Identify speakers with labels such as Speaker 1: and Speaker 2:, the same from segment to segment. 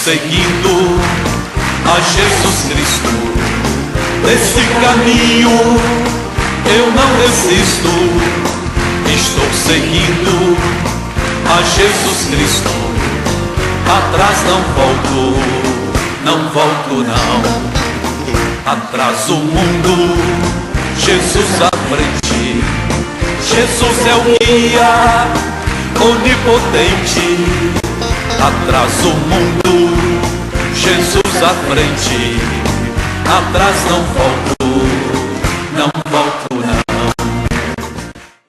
Speaker 1: seguindo a Jesus Cristo. Nesse caminho eu não desisto. Estou seguindo a Jesus Cristo. Atrás não volto, não volto não. Atrás o mundo, Jesus à frente. Jesus é o guia onipotente. Atrás o mundo, Jesus à frente. Atrás não volto, não volto não.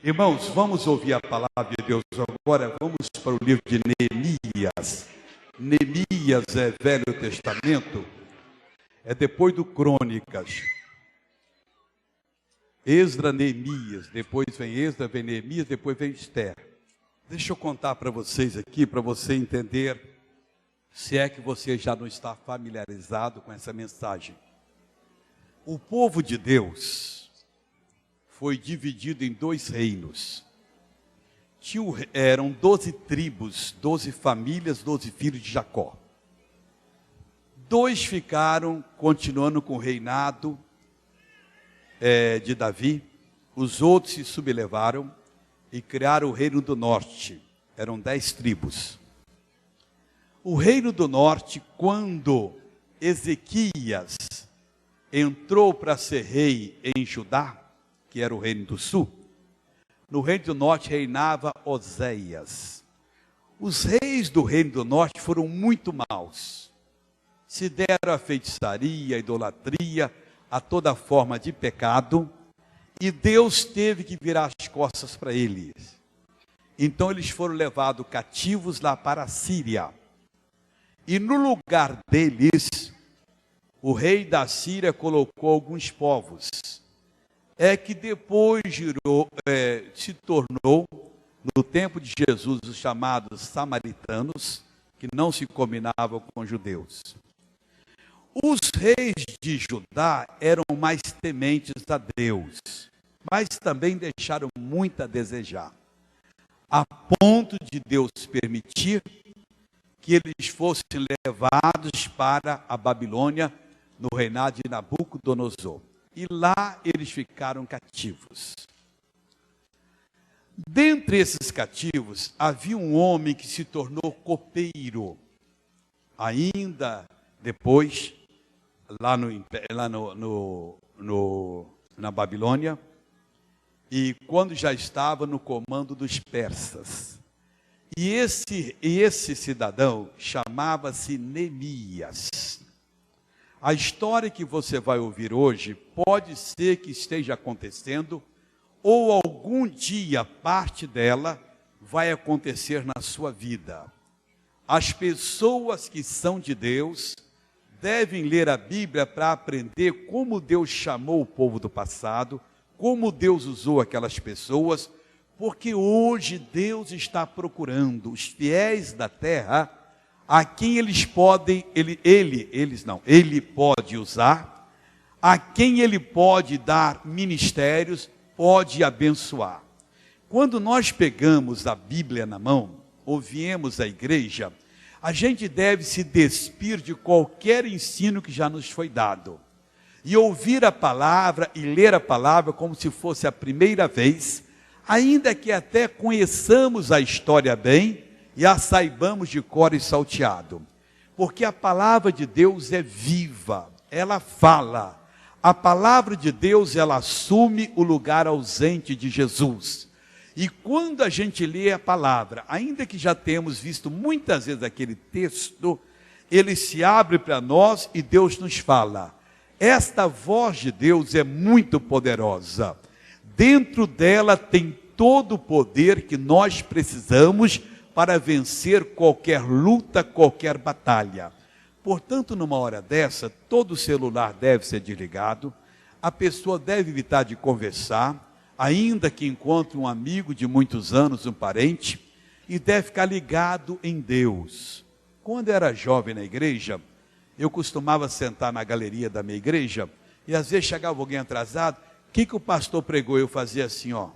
Speaker 2: Irmãos, vamos ouvir a palavra de Deus agora. Vamos para o livro de Neemias. Neemias é Velho Testamento, é depois do Crônicas. Esdra, Neemias, depois vem Esdra, vem Neemias, depois vem Esther. Deixa eu contar para vocês aqui, para você entender, se é que você já não está familiarizado com essa mensagem. O povo de Deus foi dividido em 2 reinos. Eram 12 tribos, 12 famílias, 12 filhos de Jacó. 2 ficaram continuando com o reinado de Davi. Os outros se sublevaram e criaram o reino do norte. Eram 10 tribos. O reino do norte, quando Ezequias entrou para ser rei em Judá, que era o reino do sul, no reino do norte reinava Oséias. Os reis do reino do norte foram muito maus. Se deram a feitiçaria, a idolatria, a toda forma de pecado, e Deus teve que virar as costas para eles. Então eles foram levados cativos lá para a Síria. E no lugar deles, o rei da Síria colocou alguns povos. É que depois se tornou, no tempo de Jesus, os chamados samaritanos, que não se combinavam com os judeus. Os reis de Judá eram mais tementes a Deus, mas também deixaram muito a desejar, a ponto de Deus permitir que eles fossem levados para a Babilônia, no reinado de Nabucodonosor. E lá eles ficaram cativos. Dentre esses cativos, havia um homem que se tornou copeiro. Ainda depois, lá na Babilônia, e quando já estava no comando dos persas. E esse cidadão chamava-se Neemias. A história que você vai ouvir hoje pode ser que esteja acontecendo, ou algum dia parte dela vai acontecer na sua vida. As pessoas que são de Deus devem ler a Bíblia para aprender como Deus chamou o povo do passado, como Deus usou aquelas pessoas, porque hoje Deus está procurando os fiéis da terra, a quem ele pode usar, a quem ele pode dar ministérios, pode abençoar. Quando nós pegamos a Bíblia na mão, ou viemos à igreja, a gente deve se despir de qualquer ensino que já nos foi dado, e ouvir a palavra e ler a palavra como se fosse a primeira vez, ainda que até conheçamos a história bem, e a saibamos de cor e salteado, porque a palavra de Deus é viva, ela fala. A palavra de Deus, ela assume o lugar ausente de Jesus. E quando a gente lê a palavra, ainda que já temos visto muitas vezes aquele texto, ele se abre para nós e Deus nos fala. Esta voz de Deus é muito poderosa. Dentro dela tem todo o poder que nós precisamos para vencer qualquer luta, qualquer batalha. Portanto, numa hora dessa, todo celular deve ser desligado, a pessoa deve evitar de conversar, ainda que encontre um amigo de muitos anos, um parente, e deve ficar ligado em Deus. Quando eu era jovem na igreja, eu costumava sentar na galeria da minha igreja, e às vezes chegava alguém atrasado, o que o pastor pregou? Eu fazia assim, ó.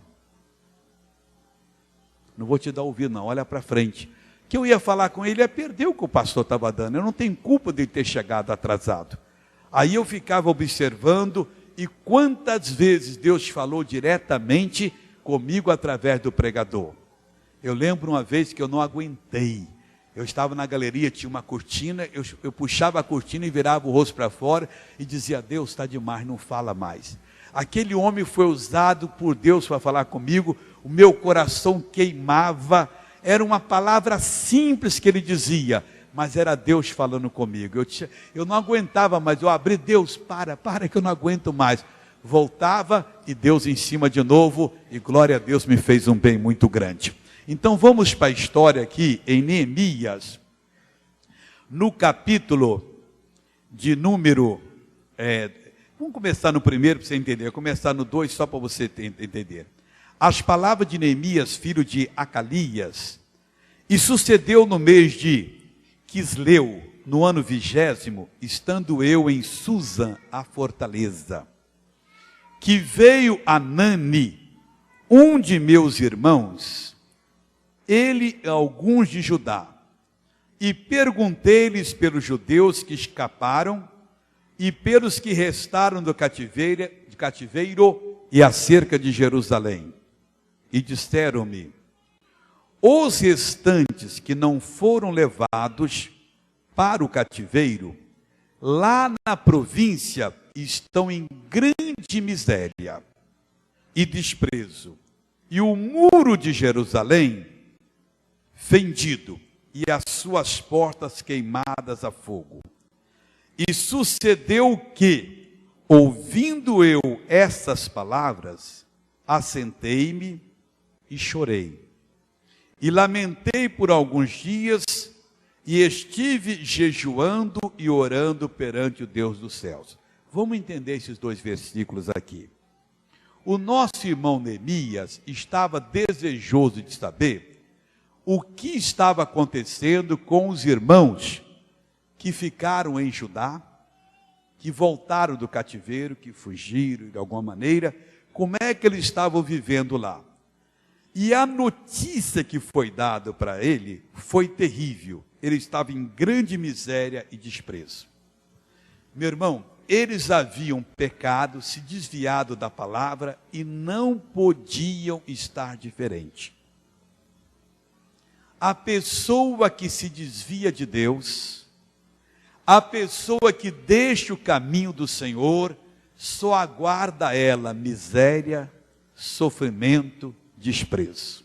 Speaker 2: Não vou te dar ouvido não, olha para frente. que eu ia falar com ele, ia perder o que o pastor estava dando. Eu não tenho culpa de ter chegado atrasado. Aí eu ficava observando, e quantas vezes Deus falou diretamente comigo através do pregador. Eu lembro uma vez que eu não aguentei. Eu estava na galeria, tinha uma cortina, eu puxava a cortina e virava o rosto para fora e dizia: Deus, está demais, não fala mais. Aquele homem foi usado por Deus para falar comigo, o meu coração queimava, era uma palavra simples que ele dizia, mas era Deus falando comigo. Eu não aguentava mais, eu abri: Deus, para que eu não aguento mais. Voltava e Deus em cima de novo, e glória a Deus, me fez um bem muito grande. Então vamos para a história aqui em Neemias, no capítulo de número, vamos começar no primeiro para você entender, vou começar no 2 só para você entender. As palavras de Neemias, filho de Acalias: e sucedeu no mês de Quisleu, no ano 20º, estando eu em Susã, a fortaleza, que veio Anani, um de meus irmãos, ele e alguns de Judá, e perguntei-lhes pelos judeus que escaparam e pelos que restaram do cativeiro e acerca de Jerusalém. E disseram-me: os restantes que não foram levados para o cativeiro, lá na província, estão em grande miséria e desprezo, e o muro de Jerusalém fendido, e as suas portas queimadas a fogo. E sucedeu que, ouvindo eu essas palavras, assentei-me e chorei, e lamentei por alguns dias, e estive jejuando e orando perante o Deus dos céus. Vamos entender esses 2 versículos aqui. O nosso irmão Neemias estava desejoso de saber o que estava acontecendo com os irmãos que ficaram em Judá, que voltaram do cativeiro, que fugiram de alguma maneira, como é que eles estavam vivendo lá. E a notícia que foi dada para ele foi terrível. Ele estava em grande miséria e desprezo. Meu irmão, eles haviam pecado, se desviado da palavra e não podiam estar diferente. A pessoa que se desvia de Deus, a pessoa que deixa o caminho do Senhor, só aguarda ela miséria, sofrimento, desprezo.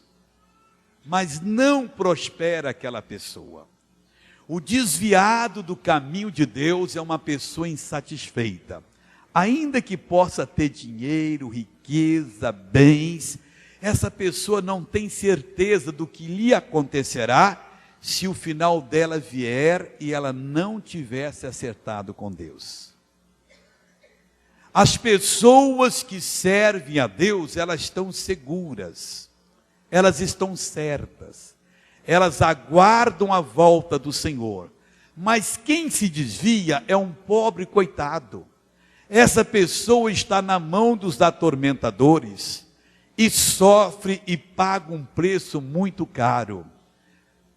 Speaker 2: Mas não prospera aquela pessoa. O desviado do caminho de Deus é uma pessoa insatisfeita. Ainda que possa ter dinheiro, riqueza, bens, essa pessoa não tem certeza do que lhe acontecerá se o final dela vier e ela não tivesse acertado com Deus. As pessoas que servem a Deus, elas estão seguras, elas estão certas, elas aguardam a volta do Senhor. Mas quem se desvia é um pobre coitado. Essa pessoa está na mão dos atormentadores e sofre e paga um preço muito caro.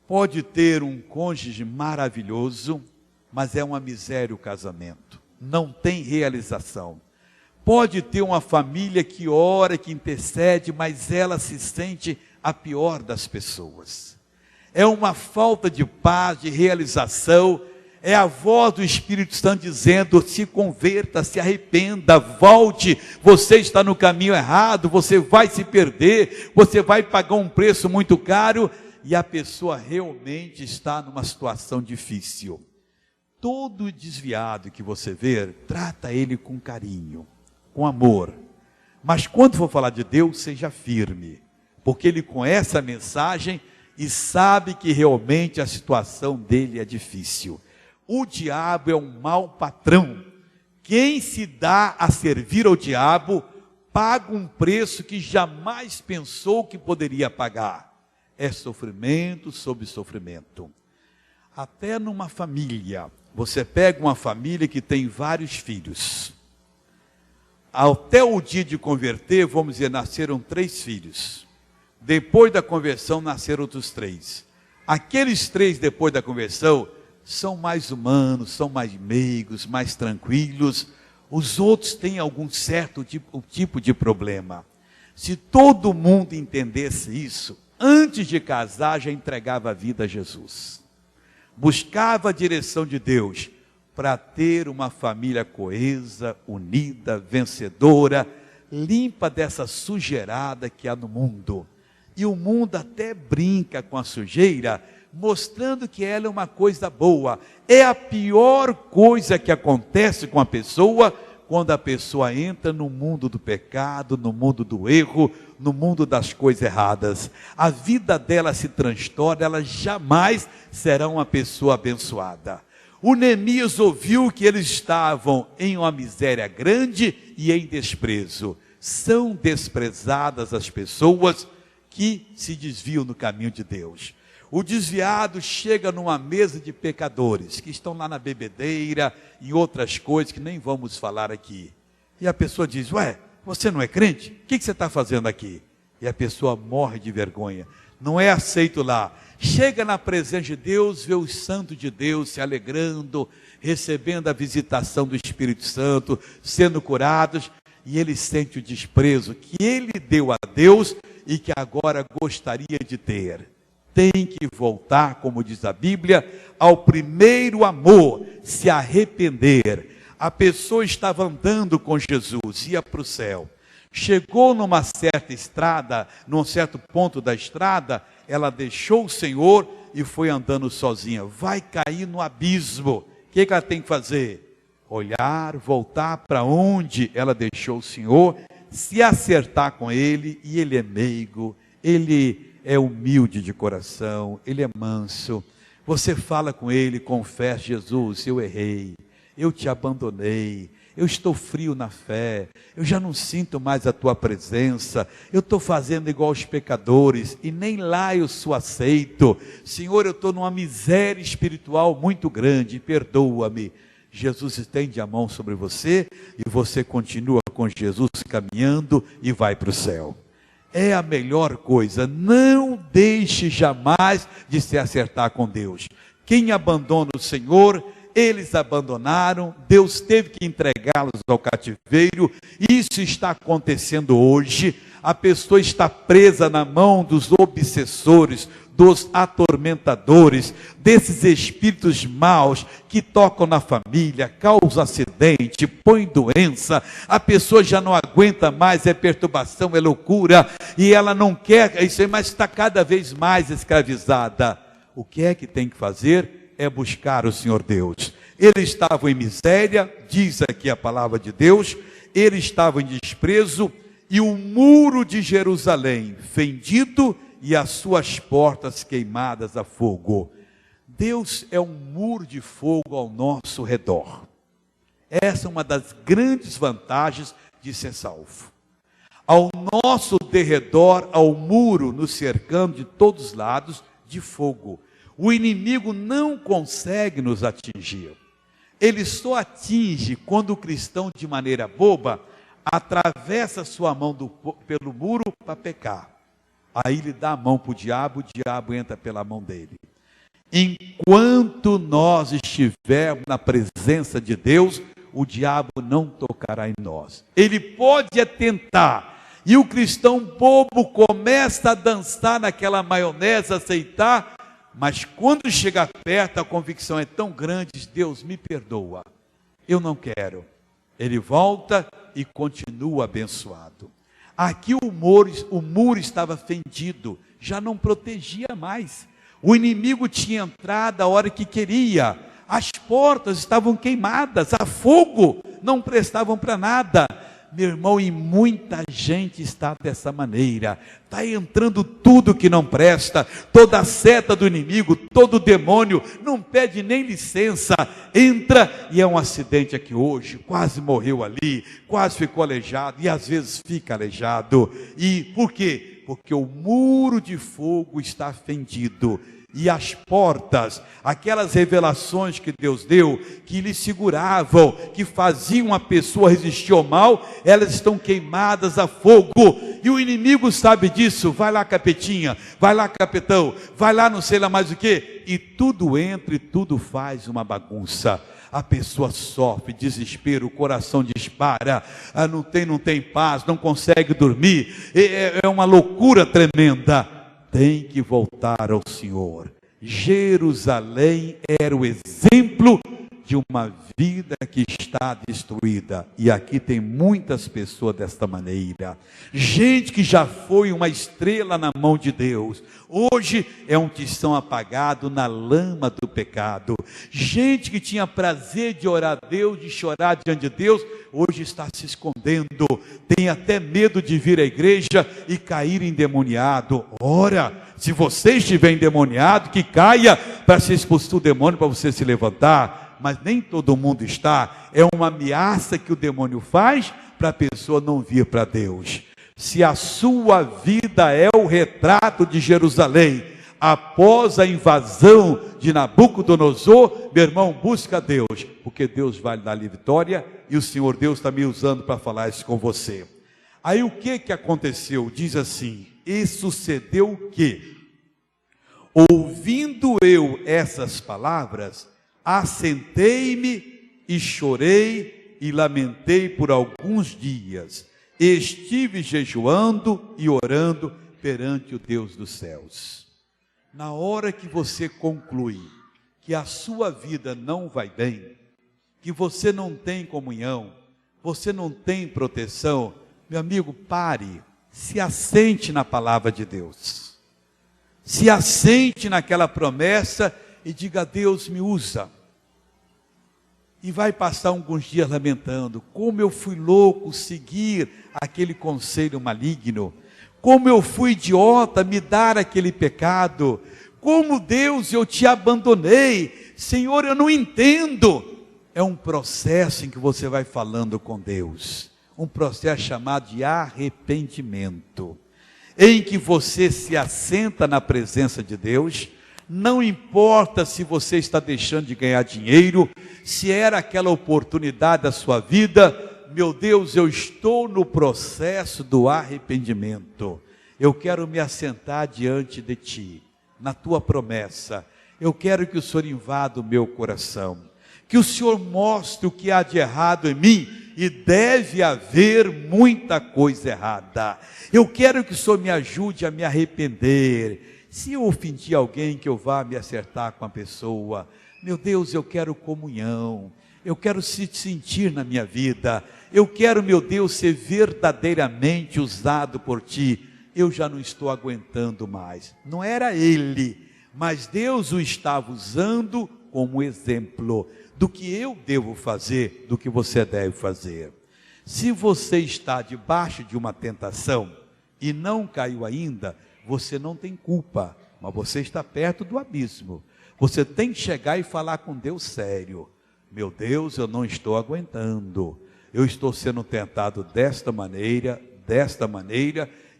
Speaker 2: Pode ter um cônjuge maravilhoso, mas é uma miséria o casamento, não tem realização. Pode ter uma família que ora, que intercede, mas ela se sente a pior das pessoas. É uma falta de paz, de realização. É a voz do Espírito Santo dizendo: se converta, se arrependa, volte, você está no caminho errado, você vai se perder, você vai pagar um preço muito caro, e a pessoa realmente está numa situação difícil. Todo desviado que você vê, trata ele com carinho, com amor, mas quando for falar de Deus, seja firme, porque ele conhece a mensagem e sabe que realmente a situação dele é difícil. O diabo é um mau patrão. Quem se dá a servir ao diabo, paga um preço que jamais pensou que poderia pagar. É sofrimento sobre sofrimento. Até numa família, você pega uma família que tem vários filhos. Até o dia de converter, vamos dizer, nasceram 3 filhos. Depois da conversão, nasceram outros 3. Aqueles 3, depois da conversão, são mais humanos, são mais meigos, mais tranquilos. Os outros têm algum certo tipo de problema. Se todo mundo entendesse isso, antes de casar já entregava a vida a Jesus. Buscava a direção de Deus para ter uma família coesa, unida, vencedora, limpa dessa sujeirada que há no mundo. E o mundo até brinca com a sujeira, mostrando que ela é uma coisa boa. É a pior coisa que acontece com a pessoa, quando a pessoa entra no mundo do pecado, no mundo do erro, no mundo das coisas erradas. A vida dela se transtorna, ela jamais será uma pessoa abençoada. O Neemias ouviu que eles estavam em uma miséria grande e em desprezo. São desprezadas as pessoas que se desviam no caminho de Deus. O desviado chega numa mesa de pecadores, que estão lá na bebedeira, e outras coisas que nem vamos falar aqui. E a pessoa diz, ué, você não é crente? O que você está fazendo aqui? E a pessoa morre de vergonha, não é aceito lá. Chega na presença de Deus, vê os santos de Deus se alegrando, recebendo a visitação do Espírito Santo, sendo curados, e ele sente o desprezo que ele deu a Deus e que agora gostaria de ter. Tem que voltar, como diz a Bíblia, ao primeiro amor, se arrepender. A pessoa estava andando com Jesus, ia para o céu. Chegou numa certa estrada, num certo ponto da estrada, ela deixou o Senhor e foi andando sozinha. Vai cair no abismo. O que ela tem que fazer? Olhar, voltar para onde ela deixou o Senhor, se acertar com Ele, e Ele é meigo, Ele é humilde de coração, Ele é manso. Você fala com Ele, confessa, Jesus, eu errei, eu te abandonei, eu estou frio na fé, eu já não sinto mais a tua presença, eu estou fazendo igual os pecadores, e nem lá eu sou aceito. Senhor, eu estou numa miséria espiritual muito grande, perdoa-me. Jesus estende a mão sobre você, e você continua com Jesus caminhando e vai para o céu. É a melhor coisa. Não deixe jamais de se acertar com Deus. Quem abandona o Senhor, eles abandonaram. Deus teve que entregá-los ao cativeiro. Isso está acontecendo hoje. A pessoa está presa na mão dos obsessores, dos atormentadores, desses espíritos maus que tocam na família, causam acidente, põem doença. A pessoa já não aguenta mais, é perturbação, é loucura, e ela não quer isso aí, mas está cada vez mais escravizada. O que é que tem que fazer? É buscar o Senhor Deus. Eles estavam em miséria, diz aqui a palavra de Deus, eles estavam em desprezo, e o muro de Jerusalém fendido, e as suas portas queimadas a fogo. Deus é um muro de fogo ao nosso redor. Essa é uma das grandes vantagens de ser salvo. Ao nosso derredor, ao muro nos cercando de todos os lados de fogo. O inimigo não consegue nos atingir. Ele só atinge quando o cristão, de maneira boba, atravessa sua mão pelo muro para pecar. Aí ele dá a mão para o diabo entra pela mão dele. Enquanto nós estivermos na presença de Deus, o diabo não tocará em nós. Ele pode tentar, e o cristão bobo começa a dançar naquela maionese, aceitar, mas quando chegar perto, a convicção é tão grande, Deus me perdoa, eu não quero. Ele volta e continua abençoado. Aqui o muro estava fendido, já não protegia mais. O inimigo tinha entrado a hora que queria. As portas estavam queimadas, a fogo, não prestavam para nada. Meu irmão, e muita gente está dessa maneira. Está entrando tudo que não presta, toda a seta do inimigo, todo demônio, não pede nem licença, entra e é um acidente aqui hoje, quase morreu ali, quase ficou aleijado, e às vezes fica aleijado. E por quê? Porque o muro de fogo está fendido, e as portas, aquelas revelações que Deus deu, que lhe seguravam, que faziam a pessoa resistir ao mal, elas estão queimadas a fogo, e o inimigo sabe disso. Vai lá, capetinha, vai lá, capetão, vai lá, não sei lá mais o que, e tudo entra e tudo faz uma bagunça. A pessoa sofre, desespero, o coração dispara, não tem paz, não consegue dormir, é uma loucura tremenda. Tem que voltar ao Senhor. Jerusalém era o exemplo de uma vida que está destruída, e aqui tem muitas pessoas desta maneira, gente que já foi uma estrela na mão de Deus, hoje é um tição apagado na lama do pecado, gente que tinha prazer de orar a Deus, de chorar diante de Deus, hoje está se escondendo, tem até medo de vir à igreja e cair endemoniado. Ora, se você estiver endemoniado, que caia para se expulsar o demônio, para você se levantar. Mas nem todo mundo está, é uma ameaça que o demônio faz para a pessoa não vir para Deus. Se a sua vida é o retrato de Jerusalém, após a invasão de Nabucodonosor, meu irmão, busca Deus, porque Deus vai lhe dar vitória, e o Senhor Deus está me usando para falar isso com você. Aí o que aconteceu? Diz assim, e sucedeu que, ouvindo eu essas palavras, assentei-me e chorei e lamentei por alguns dias. Estive jejuando e orando perante o Deus dos céus. Na hora que você conclui que a sua vida não vai bem, que você não tem comunhão, você não tem proteção, meu amigo, pare, se assente na palavra de Deus. Se assente naquela promessa e diga: Deus, me usa. E vai passar alguns dias lamentando, como eu fui louco seguir aquele conselho maligno, como eu fui idiota me dar aquele pecado, como Deus eu te abandonei, Senhor, eu não entendo. É um processo em que você vai falando com Deus, um processo chamado de arrependimento, em que você se assenta na presença de Deus. Não importa se você está deixando de ganhar dinheiro, se era aquela oportunidade da sua vida, meu Deus, eu estou no processo do arrependimento. Eu quero me assentar diante de Ti, na Tua promessa. Eu quero que o Senhor invada o meu coração, que o Senhor mostre o que há de errado em mim, e deve haver muita coisa errada. Eu quero que o Senhor me ajude a me arrepender. Se eu ofendi alguém, que eu vá me acertar com a pessoa. Meu Deus, eu quero comunhão, eu quero se sentir na minha vida, eu quero, meu Deus, ser verdadeiramente usado por Ti. Eu já não estou aguentando mais. Não era ele, mas Deus o estava usando como exemplo do que eu devo fazer, do que você deve fazer. Se você está debaixo de uma tentação e não caiu ainda, você não tem culpa, mas você está perto do abismo. Você tem que chegar e falar com Deus sério. Meu Deus, eu não estou aguentando. Eu estou sendo tentado desta maneira,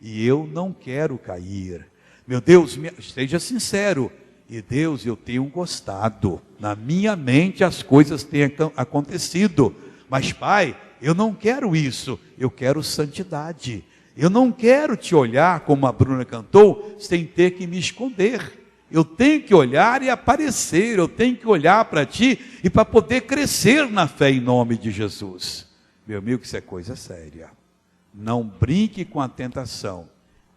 Speaker 2: e eu não quero cair. Meu Deus, esteja sincero. E Deus, eu tenho gostado. Na minha mente as coisas têm acontecido. Mas Pai, eu não quero isso. Eu quero santidade. Eu não quero te olhar, como a Bruna cantou, sem ter que me esconder. Eu tenho que olhar e aparecer, eu tenho que olhar para Ti e para poder crescer na fé em nome de Jesus. Meu amigo, isso é coisa séria. Não brinque com a tentação.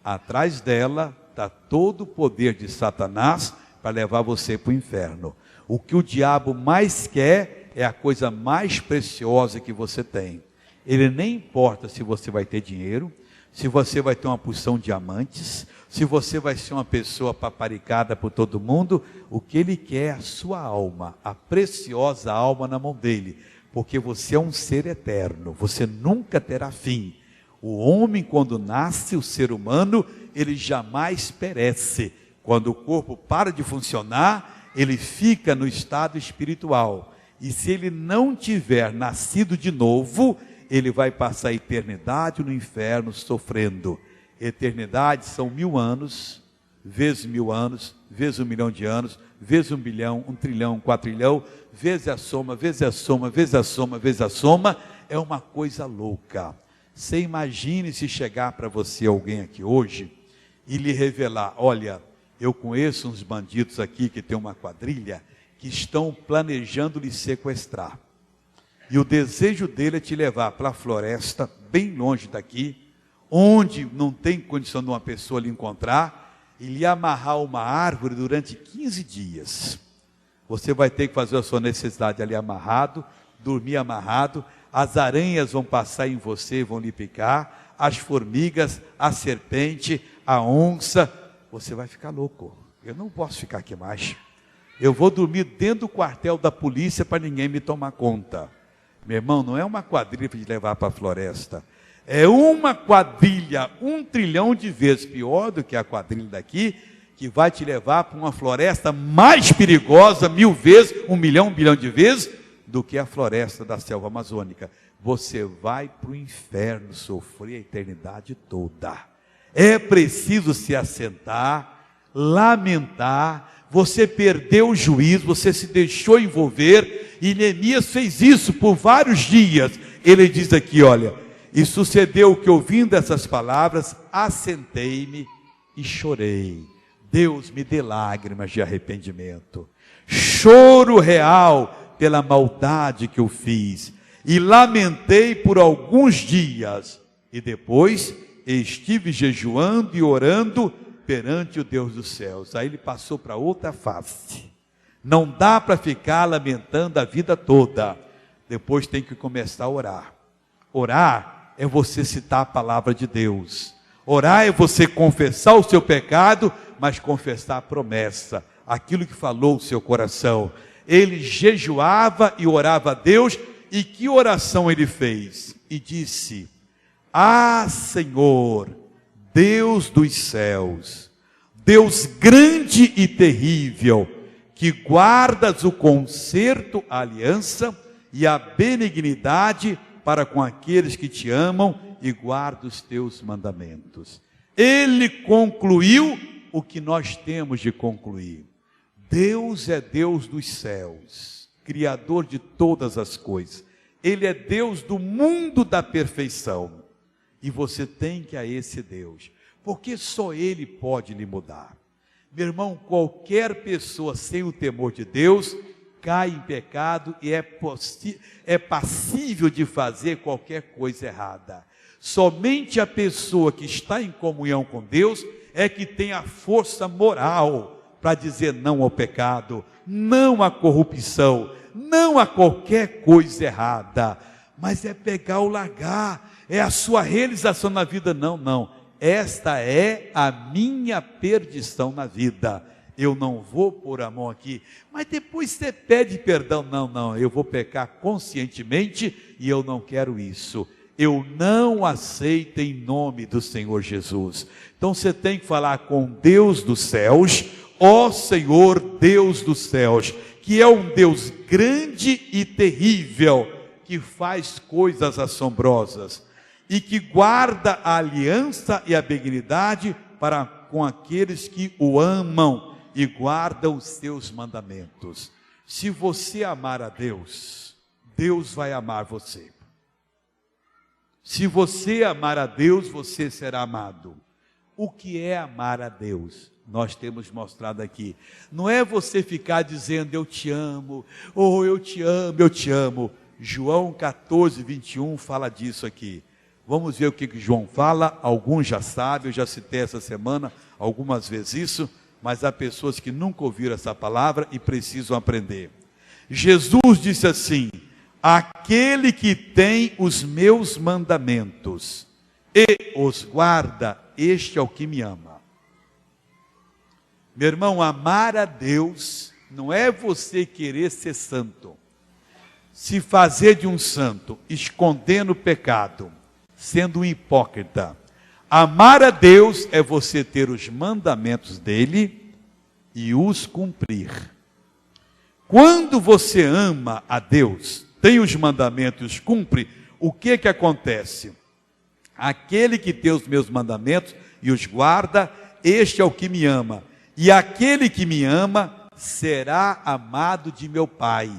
Speaker 2: Atrás dela está todo o poder de Satanás para levar você para o inferno. O que o diabo mais quer é a coisa mais preciosa que você tem. Ele nem importa se você vai ter dinheiro, se você vai ter uma porção de diamantes, se você vai ser uma pessoa paparicada por todo mundo. O que ele quer é a sua alma, a preciosa alma na mão dele, porque você é um ser eterno, você nunca terá fim. O homem, quando nasce, o ser humano, ele jamais perece. Quando o corpo para de funcionar, ele fica no estado espiritual, e se ele não tiver nascido de novo, ele vai passar a eternidade no inferno sofrendo. Eternidade são 1000 anos, vezes 1000 anos, vezes 1 milhão de anos, vezes 1 bilhão, 1 trilhão, 1 quatrilhão, vezes a soma, vezes a soma, vezes a soma, vezes a soma. É uma coisa louca. Você imagine se chegar para você alguém aqui hoje e lhe revelar: olha, eu conheço uns bandidos aqui que tem uma quadrilha que estão planejando lhe sequestrar. E o desejo dele é te levar para a floresta, bem longe daqui, onde não tem condição de uma pessoa lhe encontrar, e lhe amarrar uma árvore durante 15 dias. Você vai ter que fazer a sua necessidade ali amarrado, dormir amarrado, as aranhas vão passar em você, vão lhe picar, as formigas, a serpente, a onça. Você vai ficar louco. Eu não posso ficar aqui mais. Eu vou dormir dentro do quartel da polícia para ninguém me tomar conta. Meu irmão, não é uma quadrilha para te levar para a floresta. É uma quadrilha 1 trilhão de vezes pior do que a quadrilha daqui, que vai te levar para uma floresta mais perigosa 1000 vezes, 1 milhão, 1 bilhão de vezes, do que a floresta da selva amazônica. Você vai para o inferno sofrer a eternidade toda. É preciso se assentar, lamentar. Você perdeu o juízo, você se deixou envolver, e Neemias fez isso por vários dias. Ele diz aqui, olha: e sucedeu que, ouvindo essas palavras, assentei-me e chorei. Deus, me dê lágrimas de arrependimento, choro real pela maldade que eu fiz, e lamentei por alguns dias, e depois estive jejuando e orando perante o Deus dos céus. Aí ele passou para outra face. Não dá para ficar lamentando a vida toda. Depois tem que começar a orar. Orar é você citar a palavra de Deus. Orar é você confessar o seu pecado, mas confessar a promessa, aquilo que falou o seu coração. Ele jejuava e orava a Deus. E que oração ele fez? E disse: ah, Senhor, Deus dos céus, Deus grande e terrível, que guardas o concerto, a aliança e a benignidade para com aqueles que te amam e guardam os teus mandamentos. Ele concluiu o que nós temos de concluir. Deus é Deus dos céus, Criador de todas as coisas. Ele é Deus do mundo da perfeição. E você tem que ir a esse Deus, porque só Ele pode lhe mudar. Meu irmão, qualquer pessoa sem o temor de Deus cai em pecado e é passível de fazer qualquer coisa errada. Somente a pessoa que está em comunhão com Deus é que tem a força moral para dizer não ao pecado, não à corrupção, não a qualquer coisa errada. Mas é pegar ou largar, é a sua realização na vida. Não, esta é a minha perdição na vida. Eu não vou pôr a mão aqui, mas depois você pede perdão. Não, eu vou pecar conscientemente e eu não quero isso. Eu não aceito em nome do Senhor Jesus. Então você tem que falar com Deus dos céus: ó Senhor Deus dos céus, que é um Deus grande e terrível, que faz coisas assombrosas e que guarda a aliança e a benignidade para com aqueles que o amam e guardam os seus mandamentos. Se você amar a Deus, Deus vai amar você. Se você amar a Deus, você será amado. O que é amar a Deus? Nós temos mostrado aqui. Não é você ficar dizendo eu te amo, ou eu te amo, eu te amo. João 14, 21 fala disso aqui. Vamos ver o que João fala. Alguns já sabem, eu já citei essa semana algumas vezes isso, mas há pessoas que nunca ouviram essa palavra e precisam aprender. Jesus disse assim: aquele que tem os meus mandamentos e os guarda, este é o que me ama. Meu irmão, amar a Deus não é você querer ser santo, se fazer de um santo, escondendo o pecado, sendo um hipócrita. Amar a Deus é você ter os mandamentos dele e os cumprir. Quando você ama a Deus, tem os mandamentos e os cumpre, o que acontece? Aquele que tem os meus mandamentos e os guarda, este é o que me ama. E aquele que me ama será amado de meu Pai,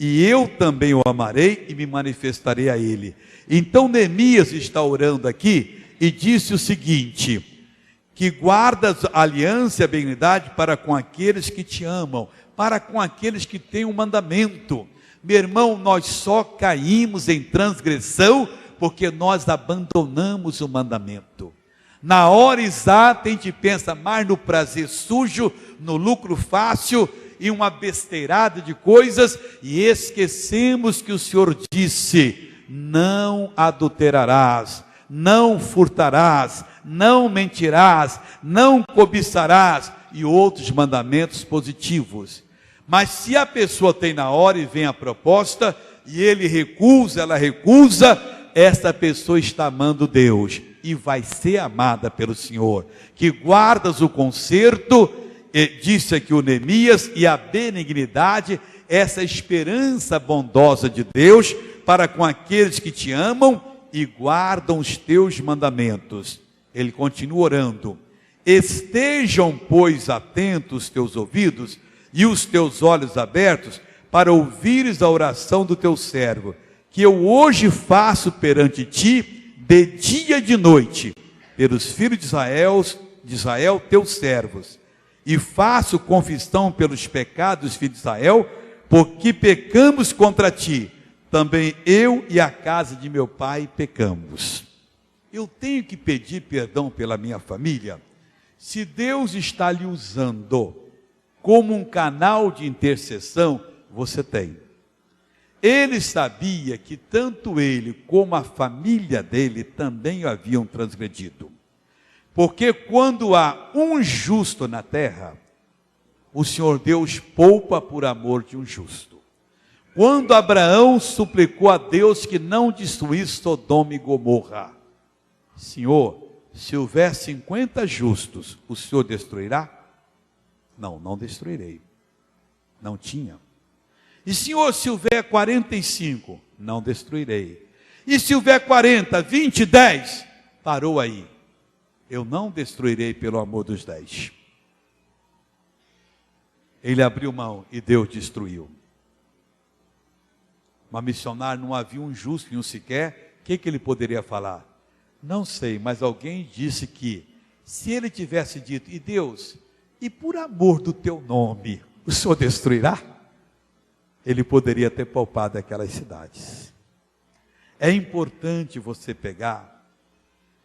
Speaker 2: e eu também o amarei e me manifestarei a ele. Então Neemias está orando aqui e disse o seguinte: que guardas a aliança e a benignidade para com aqueles que te amam, para com aqueles que têm um mandamento. Meu irmão, nós só caímos em transgressão porque nós abandonamos o mandamento. Na hora exata a gente pensa mais no prazer sujo, no lucro fácil e uma besteirada de coisas, e esquecemos que o Senhor disse: não adulterarás, não furtarás, não mentirás, não cobiçarás, e outros mandamentos positivos. Mas se a pessoa tem na hora e vem a proposta, e ele recusa, ela recusa, essa pessoa está amando Deus, e vai ser amada pelo Senhor. Que guardas o conserto, disse aqui o Neemias, e a benignidade, essa esperança bondosa de Deus, para com aqueles que te amam, e guardam os teus mandamentos. Ele continua orando: estejam, pois, atentos os teus ouvidos e os teus olhos abertos, para ouvires a oração do teu servo, que eu hoje faço perante ti, de dia e de noite, pelos filhos de Israel, teus servos, e faço confissão pelos pecados dos filhos de Israel, porque pecamos contra ti. Também eu e a casa de meu pai pecamos. Eu tenho que pedir perdão pela minha família? Se Deus está lhe usando como um canal de intercessão, você tem. Ele sabia que tanto ele como a família dele também haviam transgredido. Porque quando há um justo na terra, o Senhor Deus poupa por amor de um justo. Quando Abraão suplicou a Deus que não destruísse Sodoma e Gomorra: Senhor, se houver 50 justos, o Senhor destruirá? Não, não destruirei. Não tinha. E Senhor, se houver 45, não destruirei. E se houver 40, 20, 10, parou aí. Eu não destruirei pelo amor dos 10. Ele abriu mão e Deus destruiu. Uma missionária, não havia um justo nenhum sequer, o que ele poderia falar? Não sei, mas alguém disse que, se ele tivesse dito: e Deus, e por amor do teu nome, o Senhor destruirá? Ele poderia ter poupado aquelas cidades. É importante você pegar,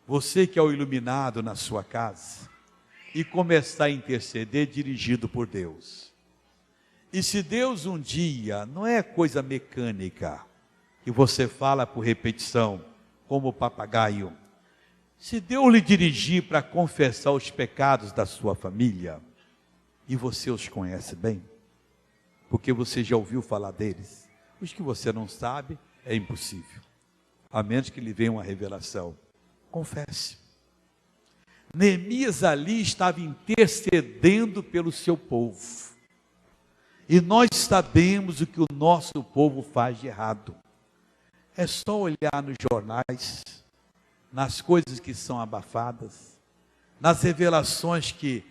Speaker 2: você que é o iluminado na sua casa, e começar a interceder dirigido por Deus. E se Deus um dia, não é coisa mecânica, que você fala por repetição, como papagaio. Se Deus lhe dirigir para confessar os pecados da sua família, e você os conhece bem, porque você já ouviu falar deles, os que você não sabe, é impossível, a menos que lhe venha uma revelação. Confesse. Neemias ali estava intercedendo pelo seu povo, e nós sabemos o que o nosso povo faz de errado. É só olhar nos jornais, nas coisas que são abafadas, nas revelações que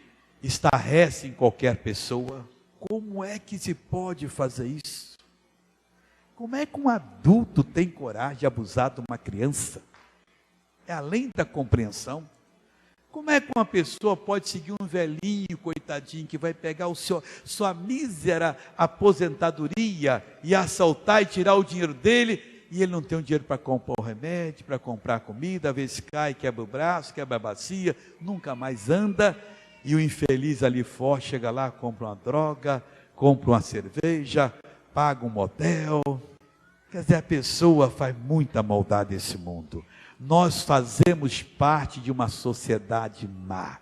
Speaker 2: estarrecem qualquer pessoa. Como é que se pode fazer isso? Como é que um adulto tem coragem de abusar de uma criança? É além da compreensão. Como é que uma pessoa pode seguir um velhinho, coitadinho, que vai pegar sua mísera aposentadoria e assaltar e tirar o dinheiro dele, e ele não tem o dinheiro para comprar o remédio, para comprar comida, às vezes cai, quebra o braço, quebra a bacia, nunca mais anda, e o infeliz ali fora chega lá, compra uma droga, compra uma cerveja, paga um motel. Quer dizer, a pessoa faz muita maldade nesse mundo. Nós fazemos parte de uma sociedade má,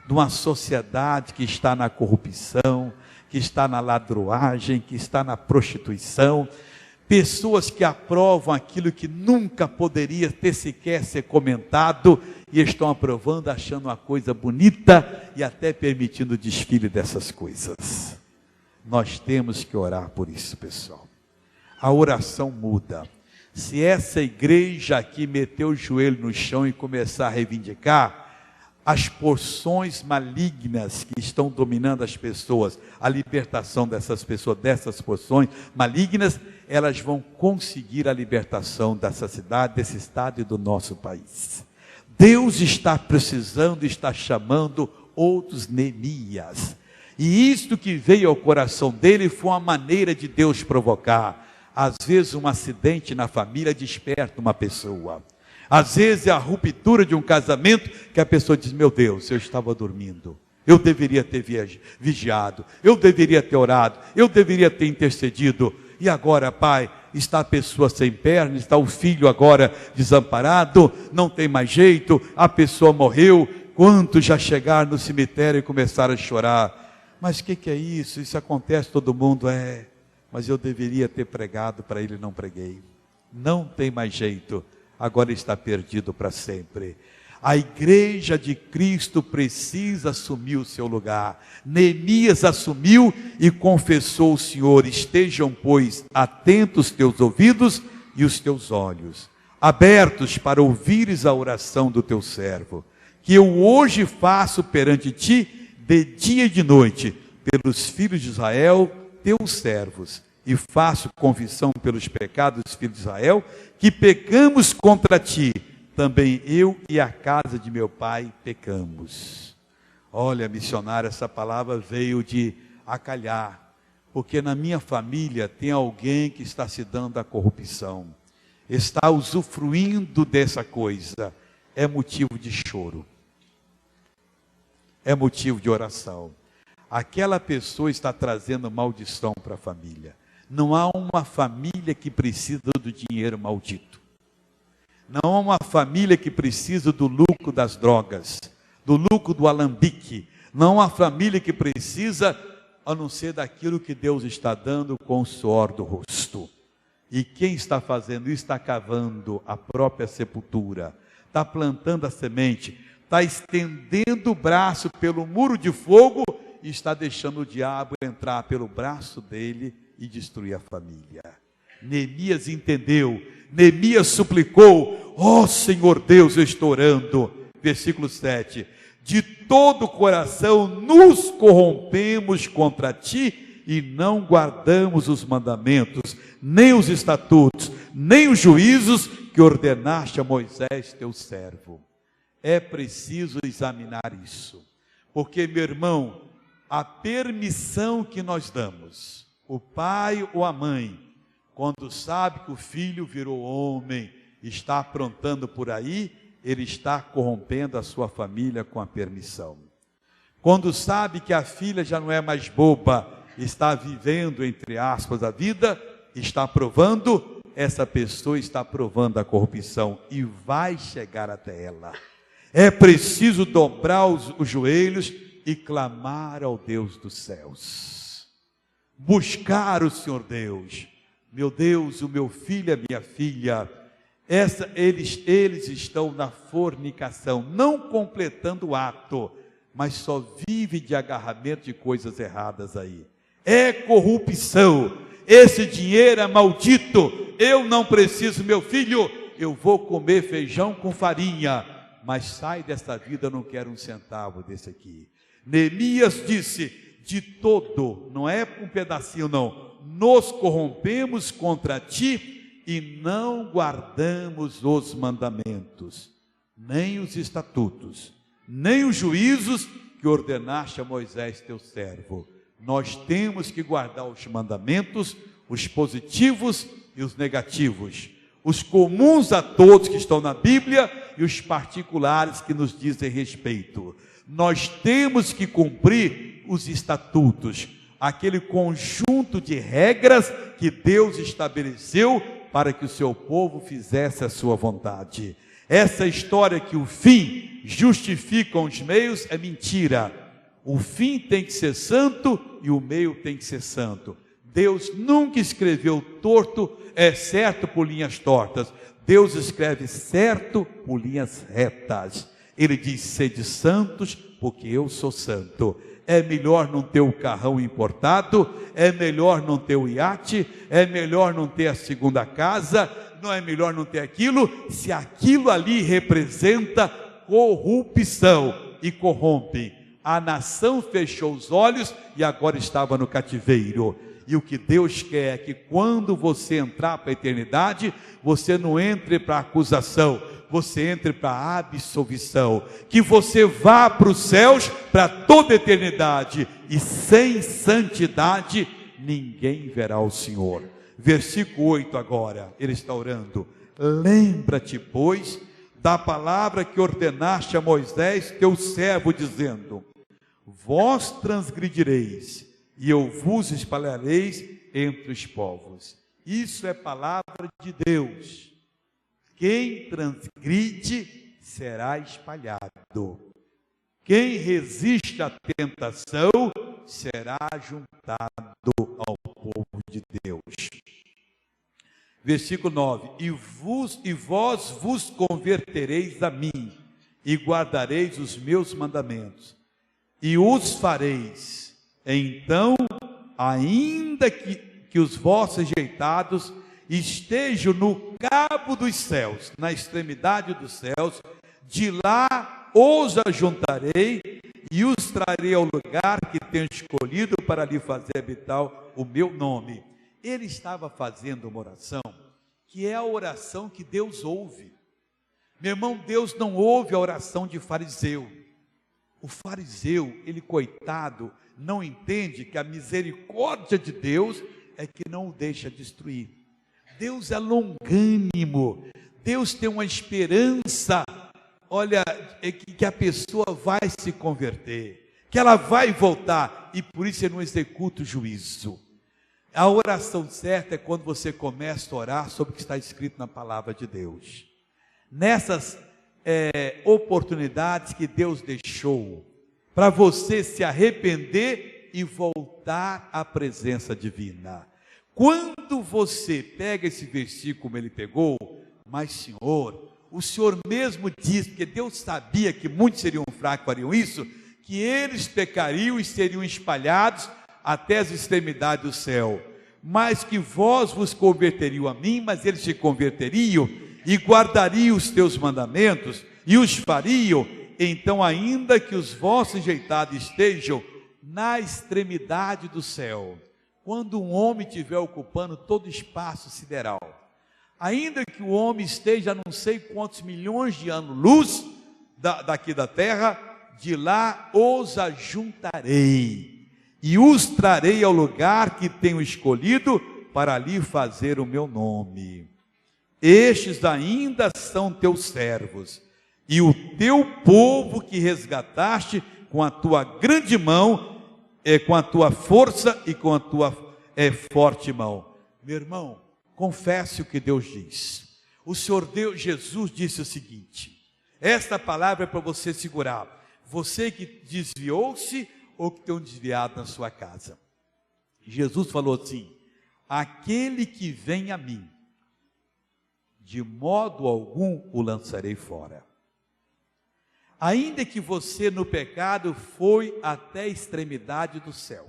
Speaker 2: de uma sociedade que está na corrupção, que está na ladroagem, que está na prostituição. Pessoas que aprovam aquilo que nunca poderia ter sequer ser comentado, e estão aprovando, achando uma coisa bonita, e até permitindo o desfile dessas coisas. Nós temos que orar por isso, pessoal. A oração muda. Se essa igreja aqui meter o joelho no chão e começar a reivindicar, as porções malignas que estão dominando as pessoas, a libertação dessas pessoas, dessas porções malignas, elas vão conseguir a libertação dessa cidade, desse estado e do nosso país. Deus está precisando, está chamando outros Neemias. E isto que veio ao coração dele foi uma maneira de Deus provocar. Às vezes um acidente na família desperta uma pessoa. Às vezes é a ruptura de um casamento que a pessoa diz: meu Deus, eu estava dormindo, eu deveria ter vigiado, eu deveria ter orado, eu deveria ter intercedido. E agora, Pai, está a pessoa sem perna, está o filho agora desamparado, não tem mais jeito, a pessoa morreu. Quantos já chegaram no cemitério e começaram a chorar? Mas o que é isso? Isso acontece, todo mundo mas eu deveria ter pregado para ele, não preguei. Não tem mais jeito, agora está perdido para sempre. A igreja de Cristo precisa assumir o seu lugar. Neemias assumiu e confessou ao Senhor: estejam, pois, atentos teus ouvidos e os teus olhos, abertos para ouvires a oração do teu servo, que eu hoje faço perante ti, de dia e de noite, pelos filhos de Israel, teus servos, e faço confissão pelos pecados dos filhos de Israel, que pecamos contra ti. Também eu e a casa de meu pai pecamos. Olha, missionário, essa palavra veio de acalhar, porque na minha família tem alguém que está se dando à corrupção, está usufruindo dessa coisa. É motivo de choro, é motivo de oração. Aquela pessoa está trazendo maldição para a família. Não há uma família que precisa do dinheiro maldito. Não há uma família que precisa do lucro das drogas, do lucro do alambique. Não há uma família que precisa, a não ser daquilo que Deus está dando com o suor do rosto. E quem está fazendo isso está cavando a própria sepultura, está plantando a semente, está estendendo o braço pelo muro de fogo e está deixando o diabo entrar pelo braço dele e destruir a família. Neemias entendeu, Neemias suplicou: ó Senhor Deus, eu estou orando. Versículo 7, de todo o coração nos corrompemos contra ti e não guardamos os mandamentos, nem os estatutos, nem os juízos que ordenaste a Moisés teu servo. É preciso examinar isso, porque, meu irmão, a permissão que nós damos, o pai ou a mãe, quando sabe que o filho virou homem, está aprontando por aí, ele está corrompendo a sua família com a permissão. Quando sabe que a filha já não é mais boba, está vivendo, entre aspas, a vida, está provando, essa pessoa está provando a corrupção e vai chegar até ela. É preciso dobrar os joelhos e clamar ao Deus dos céus. Buscar o Senhor Deus. Meu Deus, o meu filho e a minha filha, eles estão na fornicação, não completando o ato, mas só vive de agarramento de coisas erradas aí. É corrupção, esse dinheiro é maldito. Eu não preciso, meu filho, eu vou comer feijão com farinha, mas sai dessa vida, eu não quero um centavo desse aqui. Neemias disse: de todo, não é um pedacinho não, nos corrompemos contra ti e não guardamos os mandamentos, nem os estatutos, nem os juízos que ordenaste a Moisés teu servo. Nós temos que guardar os mandamentos, os positivos e os negativos, os comuns a todos que estão na Bíblia e os particulares que nos dizem respeito. Nós temos que cumprir os estatutos, aquele conjunto de regras que Deus estabeleceu para que o seu povo fizesse a sua vontade. Essa história que o fim justifica os meios é mentira. O fim tem que ser santo e o meio tem que ser santo. Deus nunca escreveu torto, certo por linhas tortas. Deus escreve certo por linhas retas. Ele diz: sede santos, porque eu sou santo. É melhor não ter o carrão importado, é melhor não ter o iate, é melhor não ter a segunda casa, não é melhor não ter aquilo, se aquilo ali representa corrupção. e corrompem. A nação fechou os olhos e agora estava no cativeiro. E o que Deus quer é que quando você entrar para a eternidade, você não entre para acusação, você entre para a absolvição. Que você vá para os céus para toda a eternidade. E sem santidade, ninguém verá o Senhor. Versículo 8 agora, ele está orando. Lembra-te, pois, da palavra que ordenaste a Moisés, teu servo, dizendo: vós transgredireis, e eu vos espalhareis entre os povos. Isso é palavra de Deus. Quem transgride será espalhado. Quem resiste à tentação será juntado ao povo de Deus. Versículo 9: e vós vos convertereis a mim, e guardareis os meus mandamentos, e os fareis. Então, ainda que os vossos rejeitados estejam no cabo dos céus, na extremidade dos céus, de lá os ajuntarei e os trarei ao lugar que tenho escolhido para lhe fazer habitar o meu nome. Ele estava fazendo uma oração, que é a oração que Deus ouve. Meu irmão, Deus não ouve a oração de fariseu. O fariseu, ele coitado, não entende que a misericórdia de Deus é que não o deixa destruir. Deus é longânimo, Deus tem uma esperança, olha, que a pessoa vai se converter, que ela vai voltar, e por isso ele não executa o juízo. A oração certa é quando você começa a orar sobre o que está escrito na palavra de Deus. Nessas oportunidades que Deus deixou, para você se arrepender e voltar à presença divina. Quando você pega esse versículo como ele pegou, mas Senhor, o Senhor mesmo diz, porque Deus sabia que muitos seriam fracos, fariam isso, que eles pecariam e seriam espalhados até as extremidades do céu, mas que vós vos converteriam a mim, mas eles se converteriam e guardariam os teus mandamentos e os fariam. Então, ainda que os vossos rejeitados estejam na extremidade do céu, quando um homem estiver ocupando todo o espaço sideral, ainda que o homem esteja a não sei quantos milhões de anos-luz daqui da terra, de lá os ajuntarei e os trarei ao lugar que tenho escolhido para ali fazer o meu nome. Estes ainda são teus servos e o teu povo que resgataste com a tua grande mão, com a tua força e com a tua forte mão. Meu irmão, confesse o que Deus diz. O Senhor Deus, Jesus disse o seguinte, esta palavra é para você segurar, você que desviou-se ou que tem um desviado na sua casa. Jesus falou assim, aquele que vem a mim, de modo algum o lançarei fora. Ainda que você no pecado foi até a extremidade do céu,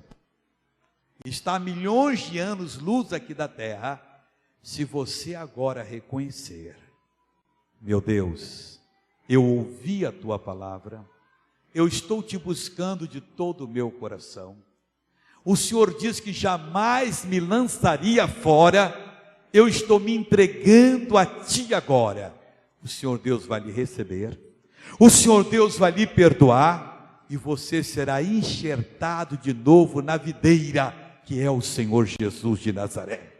Speaker 2: está a milhões de anos luz aqui da terra, se você agora reconhecer, meu Deus, eu ouvi a tua palavra, eu estou te buscando de todo o meu coração, o Senhor diz que jamais me lançaria fora, eu estou me entregando a ti agora, o Senhor Deus vai lhe receber, o Senhor Deus vai lhe perdoar, e você será enxertado de novo na videira, que é o Senhor Jesus de Nazaré.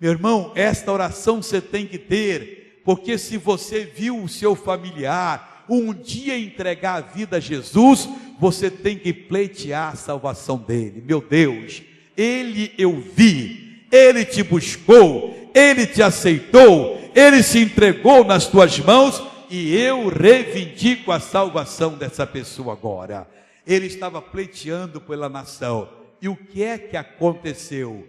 Speaker 2: Meu irmão, esta oração você tem que ter, porque se você viu o seu familiar um dia entregar a vida a Jesus, você tem que pleitear a salvação dele. Meu Deus, ele eu vi, ele te buscou, ele te aceitou, ele se entregou nas tuas mãos, e eu reivindico a salvação dessa pessoa agora. Ele estava pleiteando pela nação, e o que é que aconteceu?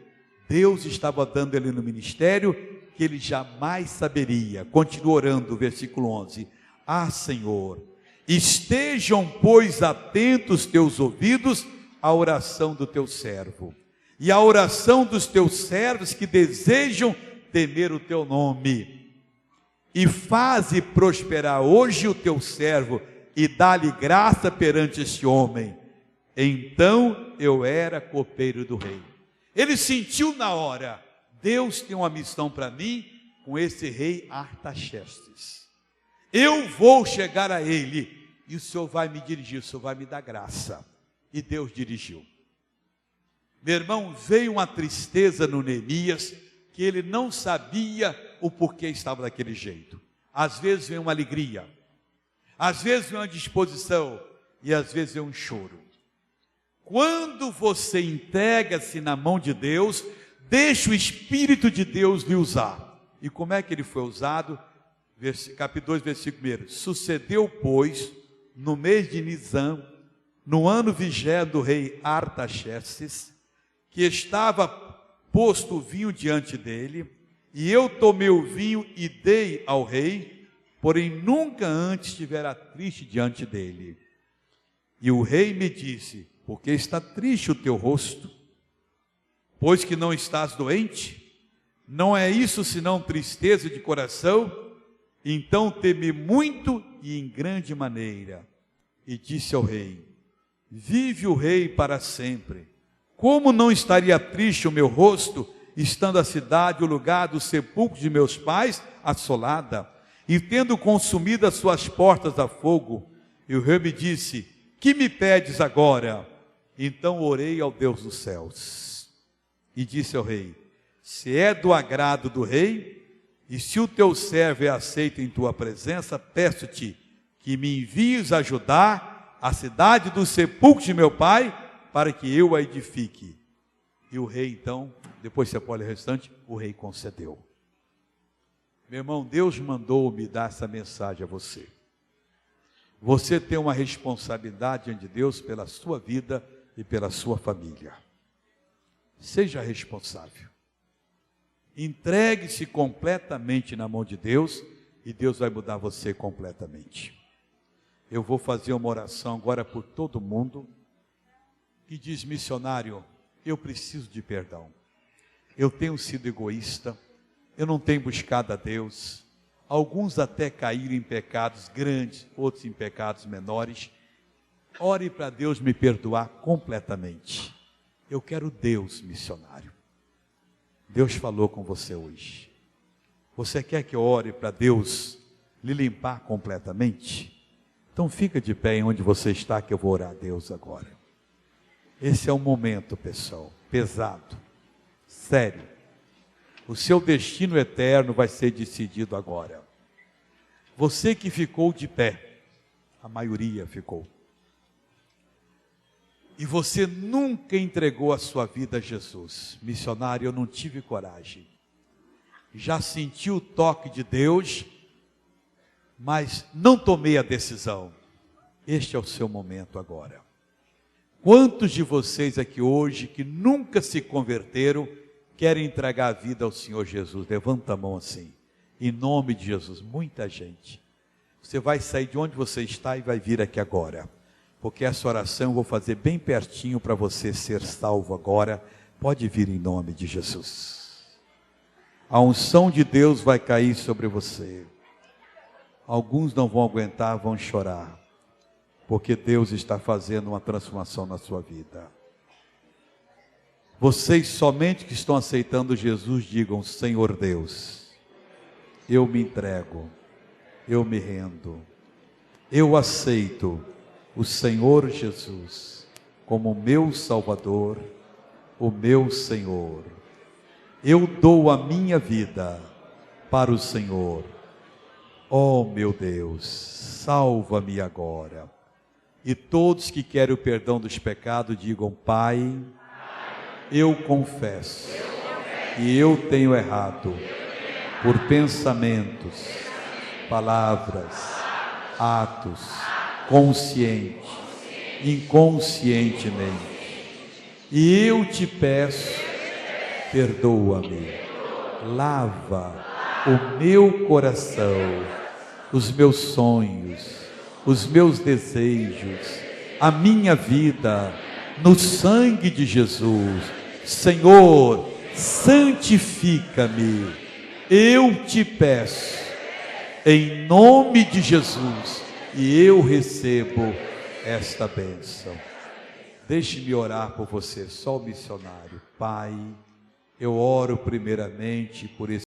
Speaker 2: Deus estava dando ele no ministério, que ele jamais saberia. Continua orando, versículo 11, ah Senhor, estejam pois atentos teus ouvidos à oração do teu servo, e à oração dos teus servos que desejam temer o teu nome, e faze prosperar hoje o teu servo, e dá-lhe graça perante este homem. Então eu era copeiro do rei. Ele sentiu na hora, Deus tem uma missão para mim com esse rei Artaxerxes. Eu vou chegar a ele e o Senhor vai me dirigir, o Senhor vai me dar graça. E Deus dirigiu. Meu irmão, veio uma tristeza no Neemias, que ele não sabia o porquê estava daquele jeito. Às vezes vem uma alegria, às vezes vem uma disposição, e às vezes vem um choro. Quando você entrega-se na mão de Deus, deixa o Espírito de Deus lhe usar. E como é que ele foi usado? Capítulo 2, versículo 1. Sucedeu, pois, no mês de Nisan, no ano 20º do rei Artaxerxes, que estava posto o vinho diante dele, e eu tomei o vinho e dei ao rei, porém nunca antes estivera triste diante dele. E o rei me disse: por que está triste o teu rosto? Pois que não estás doente? Não é isso senão tristeza de coração? Então temi muito e em grande maneira. E disse ao rei: vive o rei para sempre. Como não estaria triste o meu rosto, estando a cidade, o lugar do sepulcro de meus pais, assolada, e tendo consumido as suas portas a fogo? E o rei me disse: que me pedes agora? Então orei ao Deus dos céus, e disse ao rei: se é do agrado do rei, e se o teu servo é aceito em tua presença, peço-te que me envies ajudar a cidade do sepulcro de meu pai, para que eu a edifique. E o rei então, depois você pode ler o restante, o rei concedeu. Meu irmão, Deus mandou me dar essa mensagem a você. Você tem uma responsabilidade diante de Deus pela sua vida e pela sua família. Seja responsável. Entregue-se completamente na mão de Deus e Deus vai mudar você completamente. Eu vou fazer uma oração agora por todo mundo que diz: missionário, eu preciso de perdão. Eu tenho sido egoísta, eu não tenho buscado a Deus. Alguns até caíram em pecados grandes, outros em pecados menores. Ore para Deus me perdoar completamente. Eu quero Deus, missionário. Deus falou com você hoje. Você quer que eu ore para Deus lhe limpar completamente? Então fica de pé em onde você está, que eu vou orar a Deus agora. Esse é um momento, pessoal, pesado, sério. O seu destino eterno vai ser decidido agora. Você que ficou de pé, a maioria ficou, e você nunca entregou a sua vida a Jesus. Missionário, eu não tive coragem. Já senti o toque de Deus, mas não tomei a decisão. Este é o seu momento agora. Quantos de vocês aqui hoje, que nunca se converteram, querem entregar a vida ao Senhor Jesus? Levanta a mão assim, em nome de Jesus. Muita gente. Você vai sair de onde você está e vai vir aqui agora, porque essa oração eu vou fazer bem pertinho para você ser salvo agora. Pode vir em nome de Jesus. A unção de Deus vai cair sobre você. Alguns não vão aguentar, vão chorar, porque Deus está fazendo uma transformação na sua vida. Vocês somente que estão aceitando Jesus, digam: Senhor Deus, eu me entrego, eu me rendo, eu aceito o Senhor Jesus como meu Salvador, o meu Senhor. Eu dou a minha vida para o Senhor. Oh meu Deus, salva-me agora. E todos que querem o perdão dos pecados, digam: Pai, eu confesso que eu tenho errado por pensamentos, palavras, atos, consciente, inconscientemente. E eu te peço, perdoa-me, lava o meu coração, os meus sonhos, os meus desejos, a minha vida, no sangue de Jesus. Senhor, santifica-me, eu te peço, em nome de Jesus, e eu recebo esta bênção. Deixe-me orar por você, só o missionário. Pai, eu oro primeiramente por esse